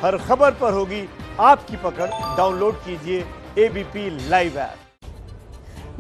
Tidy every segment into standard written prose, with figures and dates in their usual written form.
हर खबर पर होगी आपकी पकड़। डाउनलोड कीजिए एबीपी लाइव ऐप।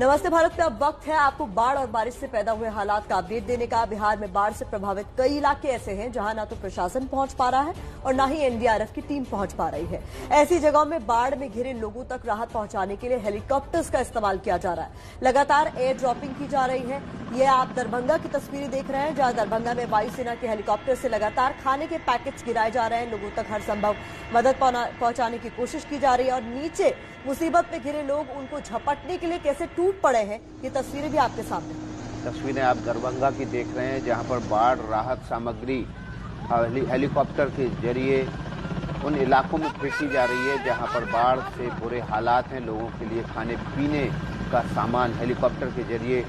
नमस्ते भारत में अब वक्त है आपको बाढ़ और बारिश से पैदा हुए हालात का अपडेट देने का। बिहार में बाढ़ से प्रभावित कई इलाके ऐसे हैं जहां ना तो प्रशासन पहुंच पा रहा है और ना ही एनडीआरएफ की टीम पहुंच पा रही है। ऐसी जगहों में बाढ़ में घिरे लोगों तक राहत पहुंचाने के लिए हेलीकॉप्टर्स का इस्तेमाल किया जा रहा है। लगातार एयर ड्रॉपिंग की जा रही है। ये आप दरभंगा की तस्वीरें देख रहे हैं, जहां दरभंगा में वायुसेना के हेलीकॉप्टर से लगातार खाने के पैकेट्स गिराए जा रहे हैं। लोगों तक हर संभव मदद पहुंचाने की कोशिश की जा रही है और नीचे मुसीबत में घिरे लोग उनको झपटने के लिए कैसे टूट पड़े हैं, ये तस्वीरें भी आपके सामने। तस्वीरें आप दरभंगा की देख रहे हैं, जहां पर बाढ़ राहत सामग्री हेलीकॉप्टर के जरिए उन इलाकों में भेजी जा रही है जहां पर बाढ़ से बुरे हालात हैं। लोगों के लिए खाने पीने का सामान हेलीकॉप्टर के जरिए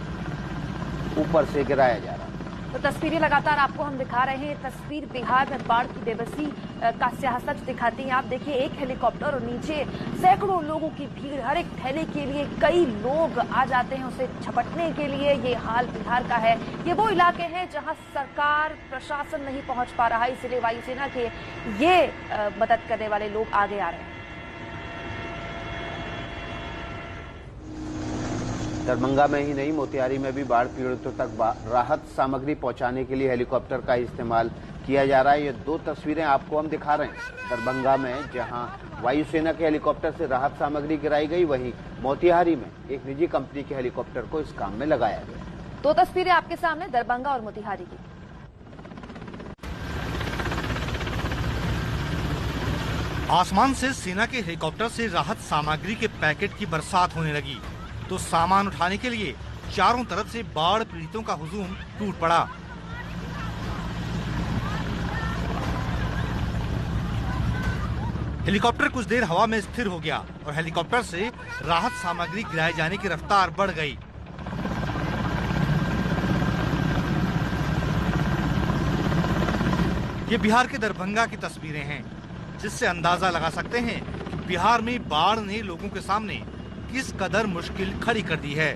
ऊपर से गिराया जा रहा है। तो तस्वीरें लगातार आपको हम दिखा रहे हैं। तस्वीर बिहार में बाढ़ की बेबसी का सियासत दिखाती है। आप देखिए, एक हेलीकॉप्टर और नीचे सैकड़ों लोगों की भीड़। हर एक थैले के लिए कई लोग आ जाते हैं उसे झपटने के लिए। ये हाल बिहार का है। ये वो इलाके हैं जहां सरकार प्रशासन नहीं पहुंच पा रहा है, इसलिए वायुसेना के ये मदद करने वाले लोग आगे आ रहे हैं। दरभंगा में ही नहीं, मोतिहारी में भी बाढ़ पीड़ितों तक राहत सामग्री पहुंचाने के लिए हेलीकॉप्टर का इस्तेमाल किया जा रहा है। ये दो तस्वीरें आपको हम दिखा रहे हैं। दरभंगा में जहां वायुसेना के हेलीकॉप्टर से राहत सामग्री गिराई गई, वहीं मोतिहारी में एक निजी कंपनी के हेलीकॉप्टर को इस काम में लगाया गया। दो तस्वीरें आपके सामने दरभंगा और मोतिहारी की। आसमान से सेना के हेलीकॉप्टर से राहत सामग्री के पैकेट की बरसात होने लगी तो सामान उठाने के लिए चारों तरफ से बाढ़ पीड़ितों का हुजूम टूट पड़ा। हेलीकॉप्टर कुछ देर हवा में स्थिर हो गया और हेलीकॉप्टर से राहत सामग्री गिराए जाने की रफ्तार बढ़ गई। ये बिहार के दरभंगा की तस्वीरें हैं, जिससे अंदाजा लगा सकते हैं कि बिहार में बाढ़ ने लोगों के सामने किस कदर मुश्किल खड़ी कर दी है।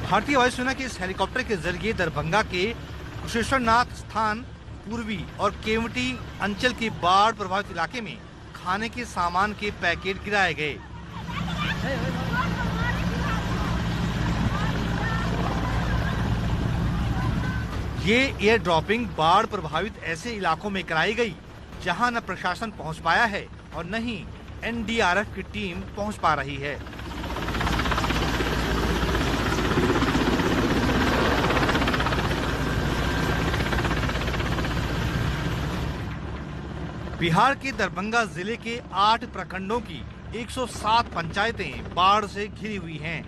भारतीय वायुसेना के इस हेलीकॉप्टर के जरिए दरभंगा के कुशेश्वरनाथ स्थान, पूर्वी और केवटी अंचल के बाढ़ प्रभावित इलाके में खाने के सामान के पैकेट गिराए गए। ये एयर ड्रॉपिंग बाढ़ प्रभावित ऐसे इलाकों में कराई गई जहां न प्रशासन पहुंच पाया है और न ही एनडीआरएफ की टीम पहुंच पा रही है। बिहार के दरभंगा जिले के 8 प्रखंडों की 107 पंचायतें बाढ़ से घिरी हुई हैं।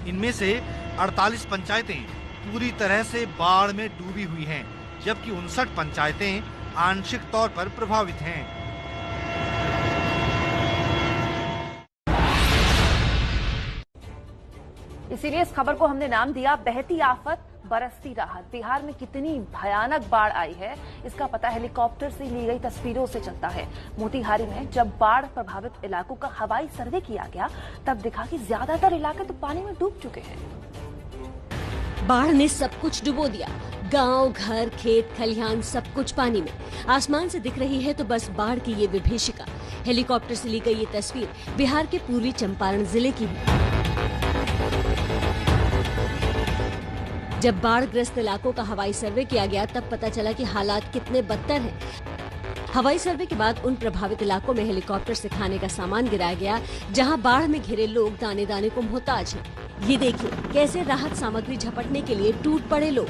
इनमें से 48 पंचायतें पूरी तरह से बाढ़ में डूबी हुई हैं, जबकि 59 पंचायतें आंशिक तौर पर प्रभावित हैं। इसीलिए इस खबर को हमने नाम दिया बहती आफत बरसती राहत। बिहार में कितनी भयानक बाढ़ आई है, इसका पता हेलीकॉप्टर से ली गई तस्वीरों से चलता है। मोतिहारी में जब बाढ़ प्रभावित इलाकों का हवाई सर्वे किया गया, तब दिखा कि ज्यादातर इलाके तो पानी में डूब चुके हैं। बाढ़ ने सब कुछ डुबो दिया। गांव, घर, खेत, खलिहान सब कुछ पानी में। आसमान से दिख रही है तो बस बाढ़ की ये विभीषिका। हेलीकॉप्टर से ली गई ये तस्वीर बिहार के पूर्वी चंपारण जिले की है। जब बाढ़ग्रस्त इलाकों का हवाई सर्वे किया गया, तब पता चला कि हालात कितने बदतर हैं। हवाई सर्वे के बाद उन प्रभावित इलाकों में हेलीकॉप्टर से खाने का सामान गिराया गया, जहां बाढ़ में घिरे लोग दाने दाने को मोहताज हैं। ये देखिए कैसे राहत सामग्री झपटने के लिए टूट पड़े लोग।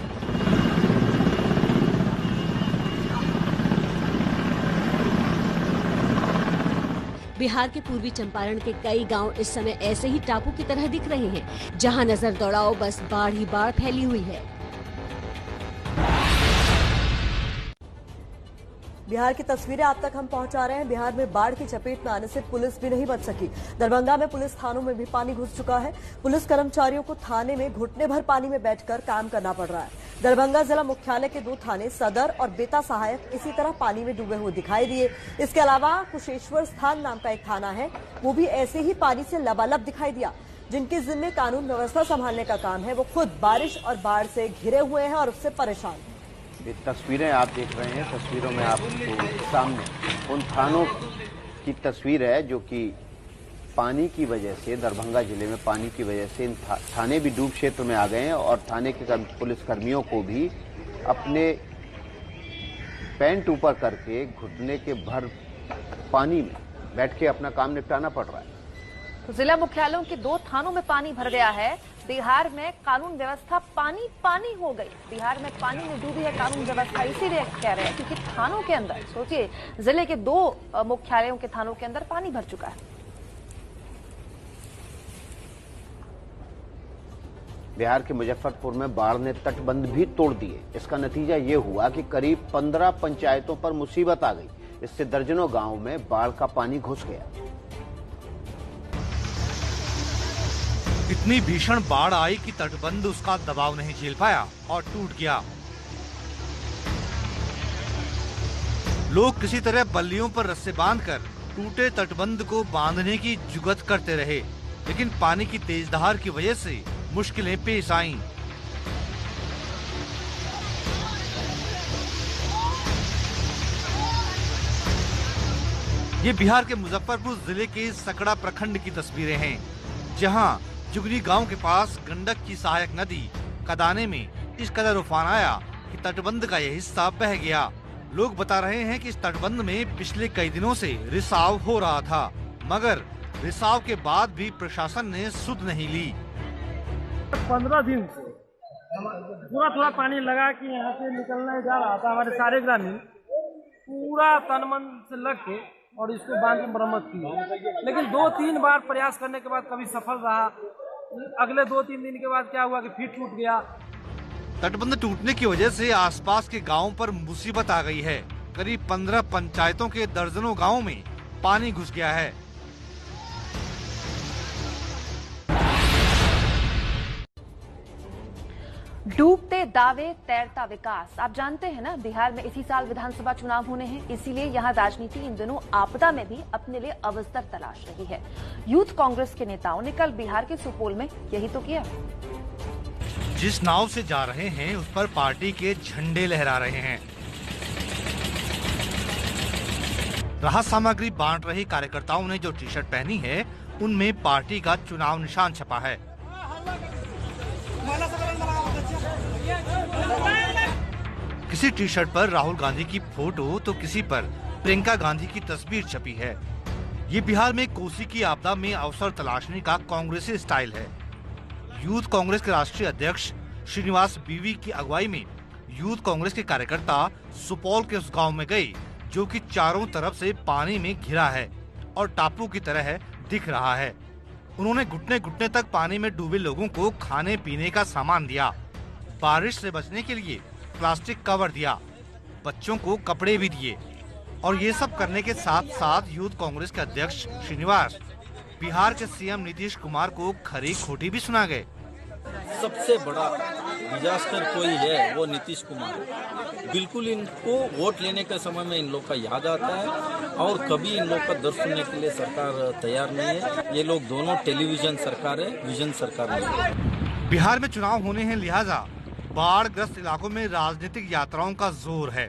बिहार के पूर्वी चंपारण के कई गांव इस समय ऐसे ही टापू की तरह दिख रहे हैं, जहां नजर दौड़ाओ बस बाढ़ ही बाढ़ फैली हुई है। बिहार की तस्वीरें आप तक हम पहुंचा रहे हैं। बिहार में बाढ़ की चपेट में आने से पुलिस भी नहीं बच सकी। दरभंगा में पुलिस थानों में भी पानी घुस चुका है। पुलिस कर्मचारियों को थाने में घुटने भर पानी में बैठकर काम करना पड़ रहा है। दरभंगा जिला मुख्यालय के 2 थाने सदर और बेता सहायक इसी तरह पानी में डूबे हुए दिखाई दिए। इसके अलावा कुशेश्वर स्थान नाम का एक थाना है, वो भी ऐसे ही पानी से लबालब दिखाई दिया। जिनके जिम्मे कानून व्यवस्था संभालने का काम है, वो खुद बारिश और बाढ़ से घिरे हुए हैं और उससे परेशान हैं। ये तस्वीरें आप देख रहे हैं, तस्वीरों में आपको सामने उन थानों की तस्वीर है जो कि पानी की वजह से, दरभंगा जिले में पानी की वजह से इन थाने भी डूब क्षेत्र में आ गए हैं और थाने के पुलिसकर्मियों को भी अपने पैंट ऊपर करके घुटने के भर पानी में बैठ के अपना काम निपटाना पड़ रहा है। तो जिला मुख्यालयों के 2 थानों में पानी भर गया है। बिहार में कानून व्यवस्था पानी पानी हो गई। बिहार में पानी में डूबी है कानून व्यवस्था, इसीलिए कह रहे हैं क्योंकि थानों के अंदर, सोचिए जिले के 2 मुख्यालयों के थानों के अंदर पानी भर चुका है। बिहार के मुजफ्फरपुर में बाढ़ ने तटबंध भी तोड़ दिए। इसका नतीजा ये हुआ कि करीब 15 पंचायतों पर मुसीबत आ गई। इससे दर्जनों गांवों में बाढ़ का पानी घुस गया। इतनी भीषण बाढ़ आई कि तटबंध उसका दबाव नहीं झेल पाया और टूट गया। लोग किसी तरह बल्लियों पर रस्से बांधकर टूटे तटबंध को बांधने की जुगत करते रहे, लेकिन पानी की तेज धार की वजह से मुश्किलें पेश आईं। ये बिहार के मुजफ्फरपुर जिले के सकड़ा प्रखंड की तस्वीरें हैं, जहां जुगनी गांव के पास गंडक की सहायक नदी कदाने में इस कदर उफान आया कि तटबंध का यह हिस्सा बह गया। लोग बता रहे हैं कि इस तटबंध में पिछले कई दिनों से रिसाव हो रहा था, मगर रिसाव के बाद भी प्रशासन ने सुध नहीं ली। 15 दिन से थोड़ा पानी लगा कि यहाँ से निकलने जा रहा था। हमारे सारे ग्रामीण पूरा तन मन से लग के और इसको बांध के मरम्मत की, लेकिन 2-3 बार प्रयास करने के बाद कभी सफल रहा। अगले 2-3 दिन के बाद क्या हुआ कि फिर टूट गया। तटबंध टूटने की वजह से आसपास के गांवों पर मुसीबत आ गई है। करीब 15 पंचायतों के दर्जनों गांवों में पानी घुस गया है। डूबते दावे तैरता विकास। आप जानते हैं ना, बिहार में इसी साल विधानसभा चुनाव होने हैं, इसीलिए यहाँ राजनीति इन दिनों आपदा में भी अपने लिए अवसर तलाश रही है। यूथ कांग्रेस के नेताओं ने कल बिहार के सुपौल में यही तो किया। जिस नाव से जा रहे हैं उस पर पार्टी के झंडे लहरा रहे हैं। राहत सामग्री बांट रहे कार्यकर्ताओं ने जो टी शर्ट पहनी है उनमें पार्टी का चुनाव निशान छपा है। किसी टी शर्ट पर राहुल गांधी की फोटो तो किसी पर प्रियंका गांधी की तस्वीर छपी है। ये बिहार में कोसी की आपदा में अवसर तलाशने का कांग्रेसी स्टाइल है। यूथ कांग्रेस के राष्ट्रीय अध्यक्ष श्रीनिवास बीवी की अगुवाई में यूथ कांग्रेस के कार्यकर्ता सुपौल के उस गांव में गए जो कि चारों तरफ से पानी में घिरा है और टापू की तरह दिख रहा है। उन्होंने घुटने घुटने तक पानी में डूबे लोगों को खाने पीने का सामान दिया, बारिश से बचने के लिए प्लास्टिक कवर दिया, बच्चों को कपड़े भी दिए। और ये सब करने के साथ साथ यूथ कांग्रेस के अध्यक्ष श्रीनिवास बिहार के सीएम नीतीश कुमार को खरी खोटी भी सुना गए। सबसे बड़ा डिजास्टर कोई है वो नीतीश कुमार। बिल्कुल इनको वोट लेने के समय में इन लोग का याद आता है और कभी इन लोग का दर्द सुनने के लिए सरकार तैयार नहीं है। ये लोग दोनों टेलीविजन सरकार है, विजन सरकार नहीं है। बिहार में चुनाव होने हैं, लिहाजा बाढ़ ग्रस्त इलाकों में राजनीतिक यात्राओं का जोर है।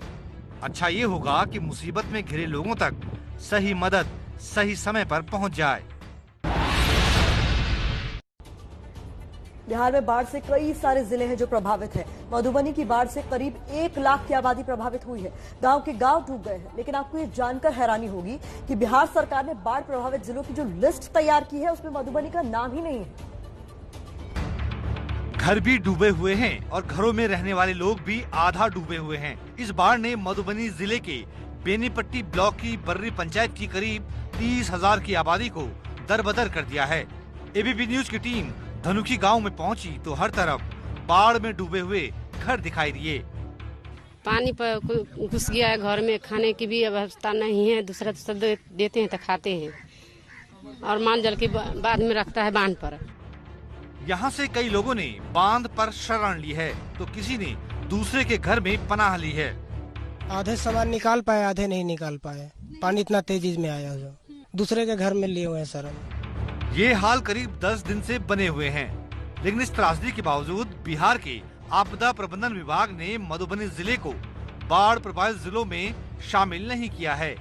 अच्छा ये होगा कि मुसीबत में घिरे लोगों तक सही मदद सही समय पर पहुंच जाए। बिहार में बाढ़ से कई सारे जिले हैं जो प्रभावित हैं। मधुबनी की बाढ़ से करीब 1 लाख की आबादी प्रभावित हुई है। गांव के गांव डूब गए हैं। लेकिन आपको ये जानकर हैरानी होगी कि बिहार सरकार ने बाढ़ प्रभावित जिलों की जो लिस्ट तैयार की है उसमें मधुबनी का नाम ही नहीं है। घर भी डूबे हुए हैं और घरों में रहने वाले लोग भी आधा डूबे हुए हैं। इस बाढ़ ने मधुबनी जिले के बेनीपट्टी ब्लॉक की बर्री पंचायत की करीब 30,000 की आबादी को दरबदर कर दिया है। एबीपी न्यूज की टीम धनुखी गांव में पहुंची तो हर तरफ बाढ़ में डूबे हुए घर दिखाई दिए। पानी पर घुस गया है, घर में खाने की भी व्यवस्था नहीं है। दूसरा देते हैं तो खाते हैं और मान जल के बाद में रखता है बांध पर। यहाँ से कई लोगों ने बांध पर शरण ली है तो किसी ने दूसरे के घर में पनाह ली है। आधे सामान निकाल पाए, आधे नहीं निकाल पाए। पानी इतना तेजी में आया जो दूसरे के घर में लिए हुए हैं सर। ये हाल करीब 10 दिन से बने हुए हैं, लेकिन इस त्रासदी के बावजूद बिहार के आपदा प्रबंधन विभाग ने मधुबनी जिले को बाढ़ प्रभावित जिलों में शामिल नहीं किया है।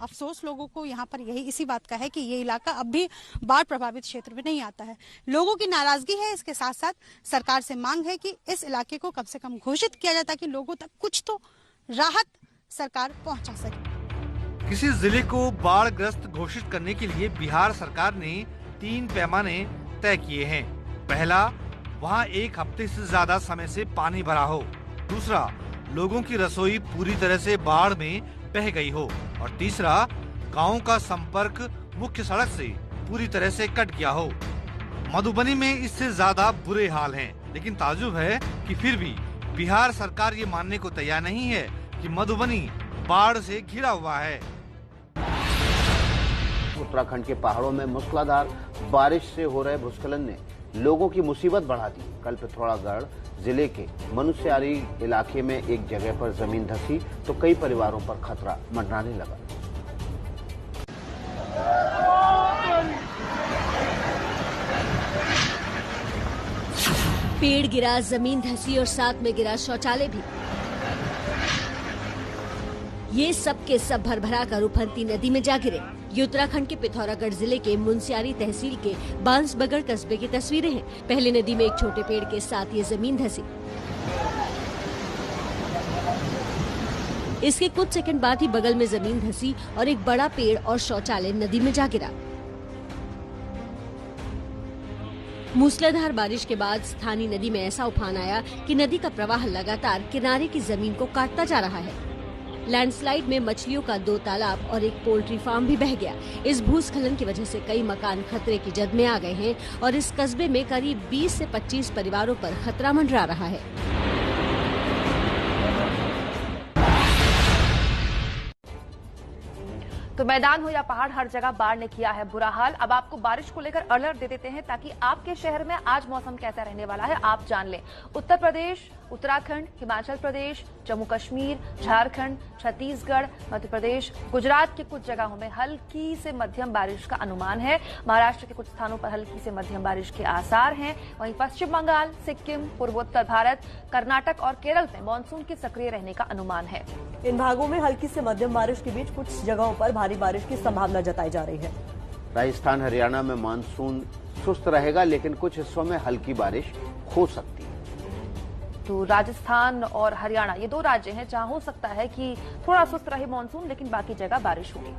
अफसोस लोगों को यहाँ पर यही इसी बात का है कि ये इलाका अब भी बाढ़ प्रभावित क्षेत्र में नहीं आता है। लोगों की नाराजगी है, इसके साथ साथ सरकार से मांग है कि इस इलाके को कम से कम घोषित किया जाए ताकि लोगों तक कुछ तो राहत सरकार पहुंचा सके। किसी जिले को बाढ़ग्रस्त घोषित करने के लिए बिहार सरकार ने 3 पैमाने तय किए हैं। पहला, वहां 1 हफ्ते से ज्यादा समय से पानी भरा हो। दूसरा, लोगों की रसोई पूरी तरह से बाढ़ में बह गई हो। और तीसरा, गांव का संपर्क मुख्य सड़क से पूरी तरह से कट गया हो। मधुबनी में इससे ज्यादा बुरे हाल हैं, लेकिन ताज्जुब है कि फिर भी बिहार सरकार ये मानने को तैयार नहीं है कि मधुबनी बाढ़ से घिरा हुआ है। उत्तराखंड के पहाड़ों में मूसलाधार बारिश से हो रहे भूस्खलन ने लोगों की मुसीबत बढ़ा दी। कल पिथौरागढ़ जिले के मनुष्यारी इलाके में एक जगह पर जमीन धंसी तो कई परिवारों पर खतरा मंडराने लगा। पेड़ गिरा, जमीन धंसी और साथ में गिरा शौचालय भी। ये सब के सब भरभरा कर उफनती नदी में जा गिरे। ये उत्तराखंड के पिथौरागढ़ जिले के मुनस्यारी तहसील के बांसबगड़ कस्बे की तस्वीरें हैं। पहले नदी में एक छोटे पेड़ के साथ ये जमीन धंसी। इसके कुछ सेकंड बाद ही बगल में जमीन धंसी और एक बड़ा पेड़ और शौचालय नदी में जा गिरा। मूसलाधार बारिश के बाद स्थानीय नदी में ऐसा उफान आया कि नदी का प्रवाह लगातार किनारे की जमीन को काटता जा रहा है। लैंडस्लाइड में मछलियों का 2 तालाब और एक पोल्ट्री फार्म भी बह गया। इस भूस्खलन की वजह से कई मकान खतरे की जद में आ गए हैं और इस कस्बे में करीब 20 से 25 परिवारों पर खतरा मंडरा रहा है। तो मैदान हो या पहाड़, हर जगह बाढ़ ने किया है बुरा हाल। अब आपको बारिश को लेकर अलर्ट दे देते हैं ताकि आपके शहर में आज मौसम कैसा रहने वाला है आप जान लें। उत्तर प्रदेश, उत्तराखंड, हिमाचल प्रदेश, जम्मू कश्मीर, झारखंड, छत्तीसगढ़, मध्य प्रदेश, गुजरात के कुछ जगहों में हल्की से मध्यम बारिश का अनुमान है। महाराष्ट्र के कुछ स्थानों पर हल्की से मध्यम बारिश के आसार हैं। वहीं पश्चिम बंगाल, सिक्किम, पूर्वोत्तर भारत, कर्नाटक और केरल में मानसून के सक्रिय रहने का अनुमान है। इन भागों में हल्की से मध्यम बारिश के बीच कुछ जगहों पर भारी बारिश की संभावना जताई जा रही है। राजस्थान, हरियाणा में मानसून सुस्त रहेगा, लेकिन कुछ हिस्सों में हल्की बारिश हो सकती है। तो राजस्थान और हरियाणा ये 2 राज्य हैं जहां हो सकता है कि थोड़ा सुस्त रहे मानसून, लेकिन बाकी जगह बारिश होगी।